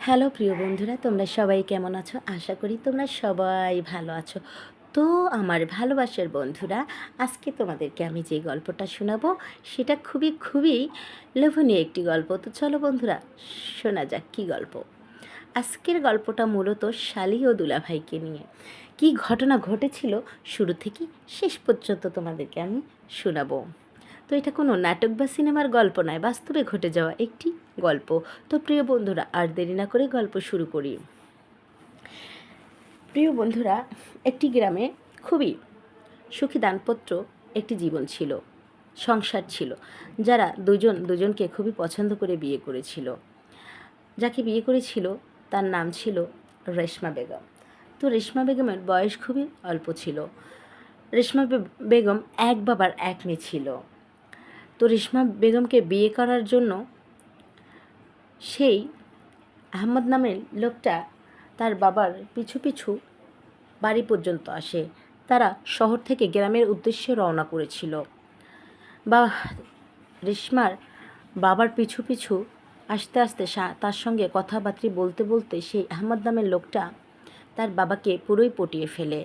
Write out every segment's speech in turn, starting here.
Hello প্রিয় বন্ধুরা, তোমরা সবাই কেমন আছো? আশা করি তোমরা সবাই ভালো আছো। তো আমার ভালোবাসার বন্ধুরা, আজকে তোমাদেরকে আমি যে গল্পটা শোনাবো সেটা খুবই লোভনীয় একটি গল্প। তো চলো বন্ধুরা, শোনা যাক কী গল্প। আজকের গল্পটা মূলত শালি ও দুলাভাইকে নিয়ে। কী ঘটনা ঘটেছিল শুরু থেকে শেষ পর্যন্ত তোমাদেরকে আমি শোনাবো। তো এটা কোনো নাটক বা সিনেমার গল্প নয়, বাস্তবে ঘটে যাওয়া একটি গল্প। তো প্রিয় বন্ধুরা, আর দেরি না করে গল্প শুরু করি। প্রিয় বন্ধুরা, একটি গ্রামে খুবই সুখী দাম্পত্য একটি জীবন ছিল, সংসার ছিল, যারা দুজনকে খুবই পছন্দ করে বিয়ে করেছিল। যাকে বিয়ে করেছিল তার নাম ছিল রেশমা বেগম। তো রেশমা বেগমের বয়স খুবই অল্প ছিল। রেশমা বেগম এক বাবার এক মেয়ে ছিল। তো রেশমা বেগমকে বিয়ে করার জন্য সেই আহমদ নামের লোকটা তার বাবার পিছু পিছু বাড়ি পর্যন্ত আসে। তারা শহর থেকে গ্রামের উদ্দেশ্যে রওনা করেছিল। বা রেশমার বাবার পিছু পিছু আস্তে আস্তে তার সঙ্গে কথাবার্তা বলতে বলতে সেই আহমদ নামের লোকটা তার বাবাকে পুরোই পটিয়ে ফেলে।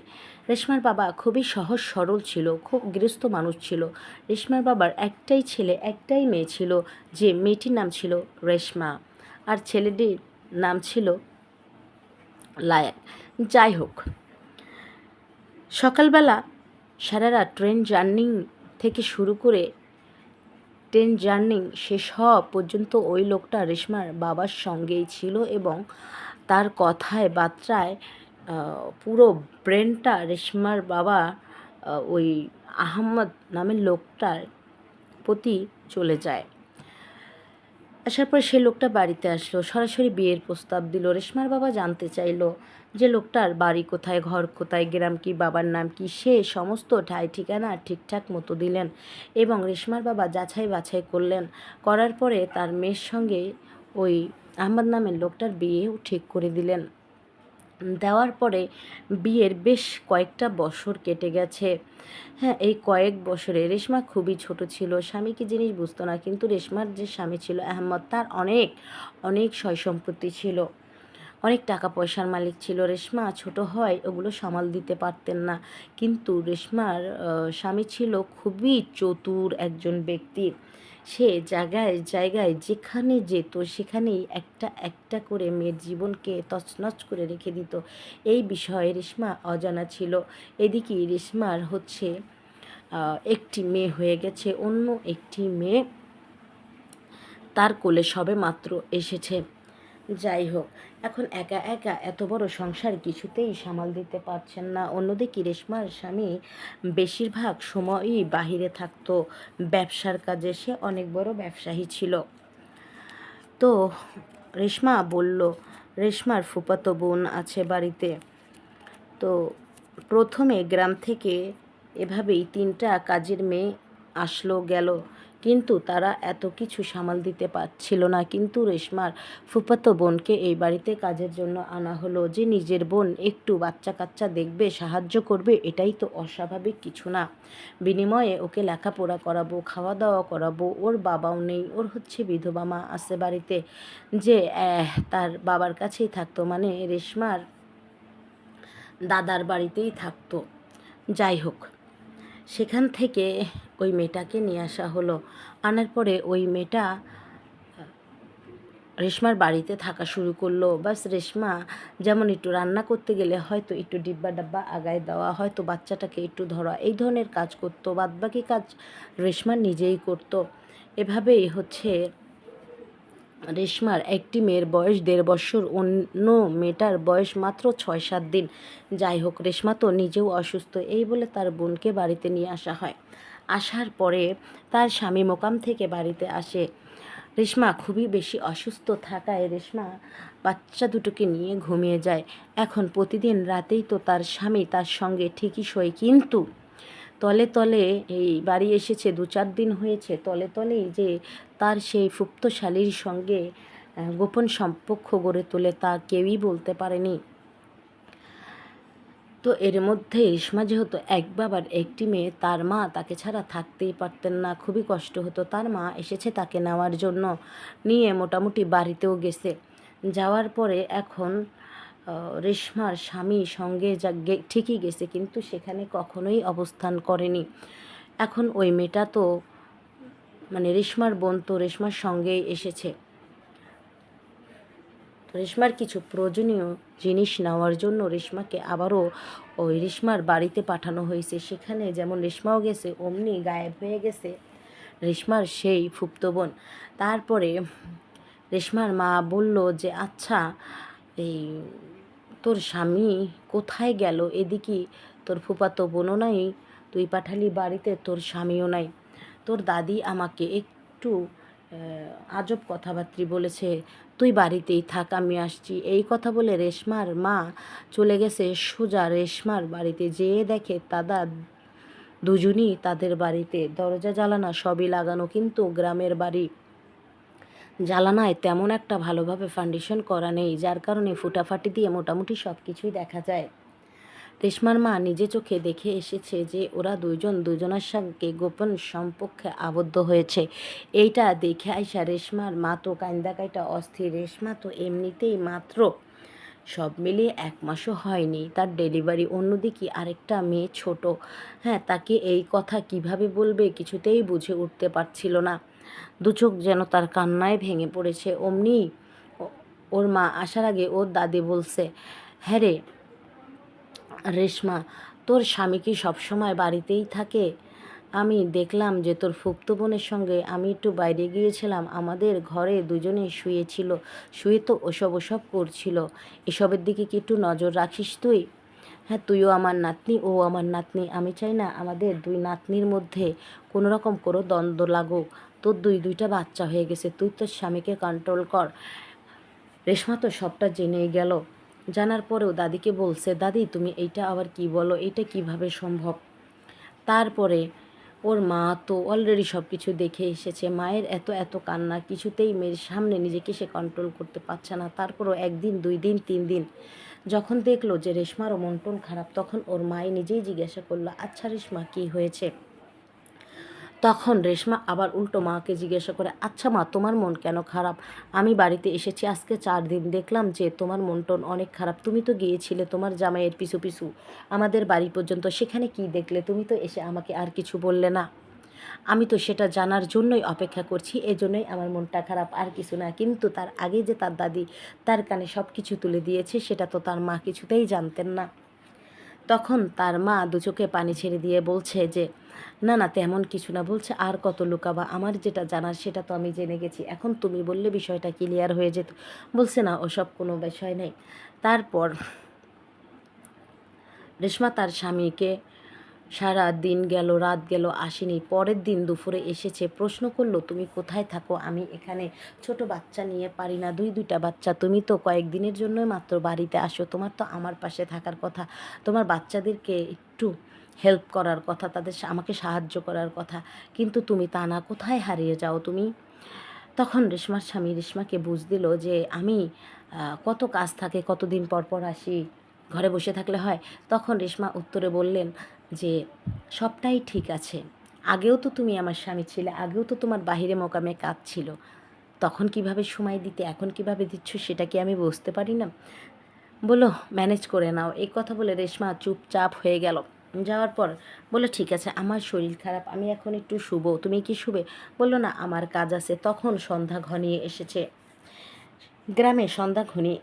রেশমার বাবা খুবই সহজ সরল ছিল, খুব গৃহস্থ মানুষ ছিল। রেশমার বাবার একটাই ছেলে, একটাই মেয়ে ছিল, যে মেয়েটির নাম ছিল রেশমা আর ছেলেটির নাম ছিল লায়ক। যাই হোক, সকালবেলা সারা রাত ট্রেন জার্নি থেকে শুরু করে ট্রেন জার্নি শেষ হওয়া পর্যন্ত ওই লোকটা রেশমার বাবার সঙ্গেই ছিল এবং তার কথায় বার্তায় পুরো ব্রেনটা রেশমার বাবা ওই আহম্মদ নামের লোকটার প্রতি চলে যায়। আসার পর সে লোকটা বাড়িতে আসলো, সরাসরি বিয়ের প্রস্তাব দিল। রেশমার বাবা জানতে চাইলো যে লোকটার বাড়ি কোথায়, ঘর কোথায়, গ্রাম কি, বাবার নাম কি। সে সমস্ত ঠাই ঠিকানা ঠিকঠাক মতো দিলেন এবং রেশমার বাবা যাচাই বাছাই করলেন। করার পরে তার মেয়ের সঙ্গে ওই আহমদ নামের লোকটার বিয়েও ঠিক করে দিলেন। দেওয়ার পরে বিয়ের বেশ কয়েকটা বছর কেটে গেছে। হ্যাঁ, এই কয়েক বছরে রেশমা খুবই ছোট ছিল, স্বামী কি জিনিস বুঝতো না। কিন্তু রেশমার যে স্বামী ছিল আহমদ, তার অনেক অনেক সয় সম্পত্তি ছিল, অনেক টাকা পয়সার মালিক ছিল। রেশমা ছোট হয় ওগুলো সামাল দিতে পারতেন না। কিন্তু রেশমার স্বামী ছিল খুবই চতুর একজন ব্যক্তি। সে জায়গায় জায়গায় যেখানে যেত সেখানেই একটা একটা করে মেয়ের জীবনকে তছনছ করে রেখে দিত। এই বিষয়ে রেশমা অজানা ছিল। এদিকে রেশমার একটি মেয়ে হয়ে গেছে, অন্য একটি মেয়ে তার কোলে সবে মাত্র এসেছে। যাই হোক, এখন একা একা এত বড় সংসার কিছুতেই সামাল দিতে পারছেন না। অন্যদিকে রেশমার স্বামী বেশিরভাগ সময়ই বাহিরে থাকতো ব্যবসার কাজে। সে অনেক বড় ব্যবসায়ী ছিল। তো রেশমা বলল, রেশমার ফুফাতো বোন আছে বাড়িতে। তো প্রথমে গ্রাম থেকে এভাবেই 3টা কাজের মেয়ে আসলো গেল, কিন্তু তারা এত কিছু সামাল দিতে পারছিল না। কিন্তু রেশমার ফুফাতো বোনকে এই বাড়িতে কাজের জন্য আনা হলো, যে নিজের বোন একটু বাচ্চা কাচ্চা দেখবে, সাহায্য করবে, এটাই তো অস্বাভাবিক কিছু না। বিনিময়ে ওকে লেখাপড়া করাবো, খাওয়া দাওয়া করাবো। ওর বাবাও নেই, ওর বিধবা মা আছে বাড়িতে, যে তার বাবার কাছেই থাকতো, মানে রেশমার দাদার বাড়িতেই থাকতো। যাই হোক, সেখান থেকে ওই মেয়েটাকে নিয়ে আসা হলো। আনার পরে ওই মেয়েটা রেশমার বাড়িতে থাকা শুরু করলো। বাস রেশমা যেমন একটু রান্না করতে গেলে হয়তো একটু ডিব্বা ডাব্বা আগায় দেওয়া, হয়তো বাচ্চাটাকে একটু ধরা, এই ধরনের কাজ করতো। বাদবাকি কাজ রেশমা নিজেই করতো। এভাবেই রেশমার একটি মেয়ের বয়স 1.5 বছর, অন্য মেয়েটার বয়স মাত্র 6-7 দিন। যাই হোক, রেশমা তো নিজেও অসুস্থ, এই বলে তার বোনকে বাড়িতে নিয়ে আসা হয়। আসার পরে তার স্বামী মোকাম থেকে বাড়িতে আসে। রেশমা খুবই বেশি অসুস্থ থাকায় রেশমা বাচ্চা দুটোকে নিয়ে ঘুমিয়ে যায়। এখন প্রতিদিন রাতেই তো তার স্বামী তার সঙ্গে ঠিকই শোয়, কিন্তু তলে তলে এই বাড়ি এসেছে 2-4 দিন হয়েছে, তলে তলেই যে তার সেই ফুপ্ত শালীর সঙ্গে গোপন সম্পর্ক গড়ে তোলে তা কেউই বলতে পারেনি। তো এর মধ্যে রেশমা যেহেতু এক বাবার একটি মেয়ে, তার মা তাকে ছাড়া থাকতেই পারতেন না, খুবই কষ্ট হতো। তার মা এসেছে তাকে নেওয়ার জন্য, নিয়ে মোটামুটি বাড়িতেও গেছে। যাওয়ার পরে এখন রেশমার স্বামী সঙ্গে ঠিকই গেছে, কিন্তু সেখানে কখনোই অবস্থান করেনি। এখন ওই মেয়েটা তো মানে রেশমার বোন তো রেশমার সঙ্গেই এসেছে। রেশমার কিছু প্রয়োজনীয় জিনিস নেওয়ার জন্য রেশমাকে আবারও ওই রেশমার বাড়িতে পাঠানো হয়েছে। সেখানে যেমন রেশমাও গেছে, অমনি গায়েব হয়ে গেছে রেশমার সেই ফুপ্ত বোন। তারপরে রেশমার মা বলল যে আচ্ছা, এই তোর স্বামী কোথায় গেল? এদিকে তোর ফুফাতো বোনও নাই, তুই পাঠালি বাড়িতে, তোর স্বামীও নাই। তোর দাদি আমাকে একটু আজব কথাবার্তা বলেছে, তুই বাড়িতেই থাক, আমি আসছি। এই কথা বলে রেশমার মা চলে গেছে সোজা রেশমার বাড়িতে। যেয়ে দেখে দুজনই তাদের বাড়িতে দরজা জানালা সবই লাগানো, কিন্তু গ্রামের বাড়ি, জানালায় তেমন একটা ভালোভাবে ফাউন্ডেশন করা নেই, যার কারণে ফুটাফাটি দিয়ে মোটামুটি সব কিছুই দেখা যায়। রেশমার মা নিজে চোখে দেখে এসেছে যে ওরা দুজন দুজনের সঙ্গে গোপন সম্পর্কে আবদ্ধ হয়েছে। এইটা দেখে আইসা রেশমার মা তো কান্দা কাইটা অস্থির। রেশমা তো এমনিতেই মাত্র সব মিলিয়ে 1 মাসও হয়নি তার ডেলিভারি, অন্যদিকে আরেকটা মেয়ে ছোট। হ্যাঁ, তাকে এই কথা কিভাবে বলবে কিছুতেই বুঝে উঠতে পারছিল না। দু চোখ যেন তার কান্নায় ভেঙে পড়েছে। অমনি ওর মা আসার আগে ওর দাদি বলছে, হ্যাঁ রে রেশমা, তোর স্বামী কি সবসময় বাড়িতেই থাকে? আমি দেখলাম যে তোর ফুপ্তো বোনের সঙ্গে আমি একটু বাইরে গিয়েছিলাম, আমাদের ঘরে দুজনে শুয়েছিল, শুয়ে তো ওসব করছিল। এসবের দিকে কি একটু নজর রাখিস তুই? হ্যাঁ, তুইও আমার নাতনি, ও আমার নাতনি, আমি চাই না আমাদের দুই নাতনির মধ্যে কোনো রকম কোনো দ্বন্দ্ব লাগুক। তোর দুইটা বাচ্চা হয়ে গেছে, তুই তোর স্বামীকে কন্ট্রোল কর। রেশমা তো সবটা জেনেই গেল। জানার পরেও দাদিকে বলছে, দাদি তুমি এইটা আবার কি বলো, এটা কিভাবে সম্ভব? তারপরে ওর মা তো অলরেডি সব কিছু দেখে এসেছে। মায়ের এত এত কান্না, কিছুতেই মেয়ের সামনে নিজেকে সে কন্ট্রোল করতে পারছে না। তারপরও 1 দিন 2 দিন 3 দিন যখন দেখলো যে রেশমারও মন টন খারাপ, তখন ওর মায়ে নিজেই জিজ্ঞাসা করলো, আচ্ছা রেশমা কী হয়েছে? তখন রেশমা আবার উল্টো মাকে জিজ্ঞাসা করে, আচ্ছা মা, তোমার মন কেন খারাপ? আমি বাড়িতে এসেছি আজকে 4 দিন, দেখলাম যে তোমার মন টন অনেক খারাপ। তুমি তো গিয়েছিলে তোমার জামাইয়ের পিছু পিছু আমাদের বাড়ি পর্যন্ত, সেখানে কি দেখলে? তুমি তো এসে আমাকে আর কিছু বললে না। আমি তো সেটা জানার জন্যই অপেক্ষা করছি, এজন্যই আমার মনটা খারাপ, আর কিছু না। কিন্তু তার আগে যে তার দাদি তার কানে সব কিছু তুলে দিয়েছে, সেটা তো তার মা কিছুতেই জানতেন না। তখন তার মা দু চোখে পানি ছেড়ে দিয়ে বলছে যে না না, তেমন কিছু না। বলছে, আর কত লুকাবা, আমার যেটা জানার সেটা তো আমি জেনে গেছি, এখন তুমি বললে বিষয়টা ক্লিয়ার হয়ে যেত। বলছে, না ওসব কোনো বিষয় নেই। তারপর রেশমা তার স্বামীকে সারা দিন গেল রাত গেল আসেনি, পরের দিন দুপুরে এসেছে। প্রশ্ন করলো, তুমি কোথায় থাকো? আমি এখানে ছোট বাচ্চা নিয়ে পারি না, দুইটা বাচ্চা, তুমি তো কয়েকদিনের জন্যই মাত্র বাড়িতে আসো, তোমার তো আমার পাশে থাকার কথা, তোমার বাচ্চাদেরকে একটু হেল্প করার কথা, তাদের আমাকে সাহায্য করার কথা, কিন্তু তুমি তা না, কোথায় হারিয়ে যাও তুমি? তখন রেশমার স্বামী রেশমাকে বুঝ দিল যে আমি কত কাজ থাকে, কতদিন পর পর আসি, ঘরে বসে থাকলে হয়? তখন রেশমা উত্তরে বললেন যে সবটাই ঠিক আছে, আগেও তো তুমি আমার স্বামী ছিলে, আগেও তো তোমার বাহিরে মোকামে কাজ ছিল, তখন কিভাবে সময় দিতে, এখন কিভাবে দিচ্ছ সেটা কি আমি বুঝতে পারি না? বলো ম্যানেজ করে নাও। এই কথা বলে রেশমা চুপচাপ হয়ে গেল। যাওয়ার পর বললো, ঠিক আছে, আমার শরীর খারাপ, আমি এখন একটু শুবো, তুমি কি শুবে? বললো, না আমার কাজ আছে। তখন সন্ধ্যা ঘনিয়ে এসেছে। গ্রামে সন্ধ্যা ঘনিয়ে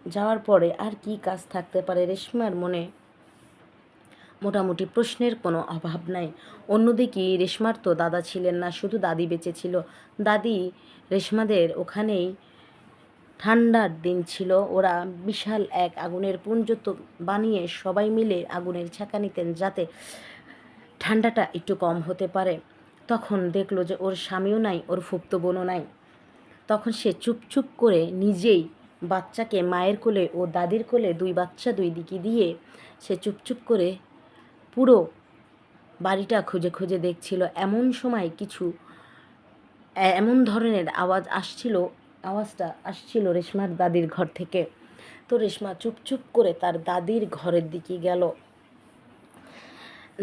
যাওয়ার পরে আর কি কাজ থাকতে পারে? রেশমার মনে মোটামুটি প্রশ্নের কোনো অভাব নাই। অন্যদিকে রেশমার তো দাদা ছিলেন না, শুধু দাদি বেঁচে ছিল। দাদি রেশমাদের ওখানেই, ঠান্ডার দিন ছিল, ওরা বিশাল এক আগুনের পুঞ্জ তো বানিয়ে সবাই মিলে আগুনের ছ্যাঁকা নিতেন যাতে ঠান্ডাটা একটু কম হতে পারে। তখন দেখলো যে ওর স্বামীও নাই, ওর ফুপ্তো বোনও নাই। তখন সে চুপ করে নিজেই বাচ্চাকে মায়ের কোলে ও দাদির কোলে, 2 বাচ্চা 2 দিকে দিয়ে সে চুপ করে পুরো বাড়িটা খুঁজে খুঁজে দেখছিল। এমন সময় কিছু এমন ধরনের আওয়াজটা আসছিল রেশমার দাদির ঘর থেকে। তো রেশমা চুপ করে তার দাদির ঘরের দিকে গেল।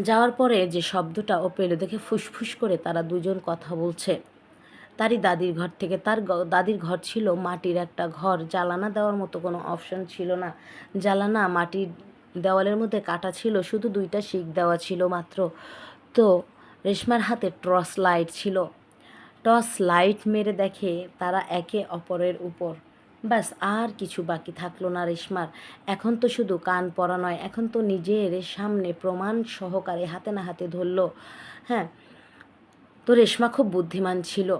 যাওয়ার পরে যে শব্দটা ও পেল, দেখে ফুসফুস করে তারা দুজন কথা বলছে। তারই দাদির ঘর থেকে। তার দাদির ঘর ছিল মাটির একটা ঘর, জ্বালানা দেওয়ার মতো কোনো অপশন ছিল না। জ্বালানা মাটির দেওয়ালের মধ্যে কাটা ছিল, শুধু 2টা শিক দেওয়া ছিল মাত্র। তো রেশমার হাতে টর্চ লাইট ছিল। টর্চ লাইট মেরে দেখে তারা একে অপরের উপর। ব্যাস, আর কিছু বাকি থাকলো না রেশমার। এখন তো শুধু কান পরা নয়, এখন তো নিজের সামনে প্রমাণ সহকারে হাতে না হাতে ধরল। হ্যাঁ, তো রেশমা খুব বুদ্ধিমান ছিল।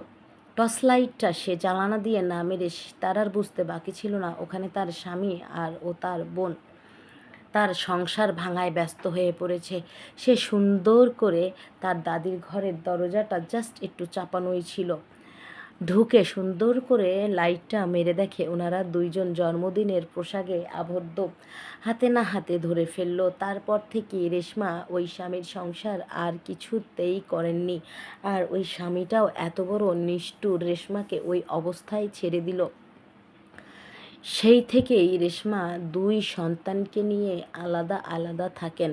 টর্চ লাইটটা সে জ্বালানা দিয়ে না মেরে তার আর বুঝতে বাকি ছিল না ওখানে তার স্বামী আর তার বোন তার সংসার ভাঙায় ব্যস্ত হয়ে পড়েছে। সে সুন্দর করে তার দাদির ঘরের দরজাটা জাস্ট একটু চাপানোই ছিল। ঢুকে সুন্দর করে লাইটটা মেরে দেখে ওনারা 2জন জন্মদিনের পোশাকে আবদ্ধ, হাতে না হাতে ধরে ফেলল। তারপর থেকে রেশমা ওই স্বামীর সংসার আর কিছুতেই করেননি। আর ওই স্বামীটাও এত বড় নিষ্ঠুর, রেশমাকে ওই অবস্থায় ছেড়ে দিল। সেই থেকেই রেশমা 2 সন্তানকে নিয়ে আলাদা আলাদা থাকেন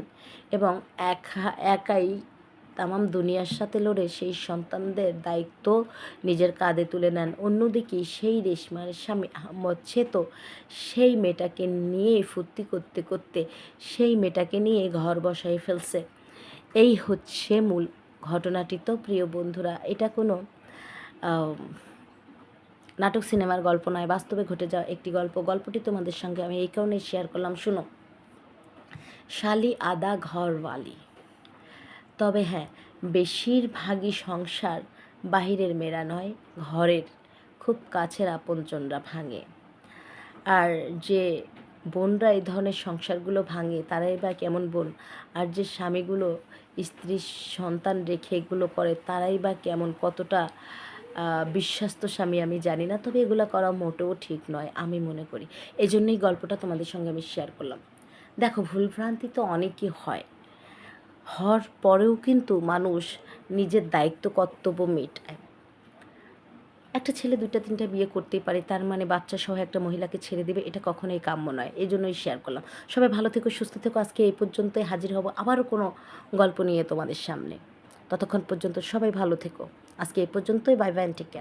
এবং একাই তামাম দুনিয়ার সাথে লড়ে সেই সন্তানদের দায়িত্ব নিজের কাঁধে তুলে নেন। অন্যদিকে সেই রেশমার স্বামী আহমদ, সে তো সেই মেয়েটাকে নিয়ে ফুর্তি করতে করতে সেই মেয়েটাকে নিয়ে ঘর বসাই ফেলছে। এই হচ্ছে মূল ঘটনাটি। তো প্রিয় বন্ধুরা, এটা কোনো নাটক সিনেমার গল্প নয়, বাস্তবে ঘটে যাওয়া একটি গল্প। গল্পটি তোমাদের সঙ্গে আমি এই কারণেই শেয়ার করলাম, শুনো। শালি আদা ঘরওয়ালি। তবে হ্যাঁ, বেশিরভাগই সংসার বাহিরের মেয়েরা নয়, ঘরের খুব কাছের আপনজনরা ভাঙে। আর যে বোনরা এই ধরনের সংসারগুলো ভাঙে তারাই বা কেমন বোন, আর যে স্বামীগুলো স্ত্রী সন্তান রেখে এগুলো করে তারাই বা কেমন, কতটা বিশ্বস্ত স্বামী আমি জানি না। তবে এগুলো করা মোটেও ঠিক নয় আমি মনে করি। এই জন্যই গল্পটা তোমাদের সঙ্গে আমি শেয়ার করলাম। দেখো, ভুলভ্রান্তি তো অনেকই হয়, হওয়ার পরেও কিন্তু মানুষ নিজের দায়িত্ব কর্তব্য মেটায়। একটা ছেলে 2টা 3টা বিয়ে করতেই পারে, তার মানে বাচ্চা সহ একটা মহিলাকে ছেড়ে দেবে, এটা কখনোই কাম্য নয়। এই জন্যই শেয়ার করলাম। সবাই ভালো থেকো, সুস্থ থেকো। আজকে এই পর্যন্তই, হাজির হব আবারও কোনো গল্প নিয়ে তোমাদের সামনে। ততক্ষণ পর্যন্ত সবাই ভালো থেকো। আজকে এই পর্যন্তই। Bye bye, take care.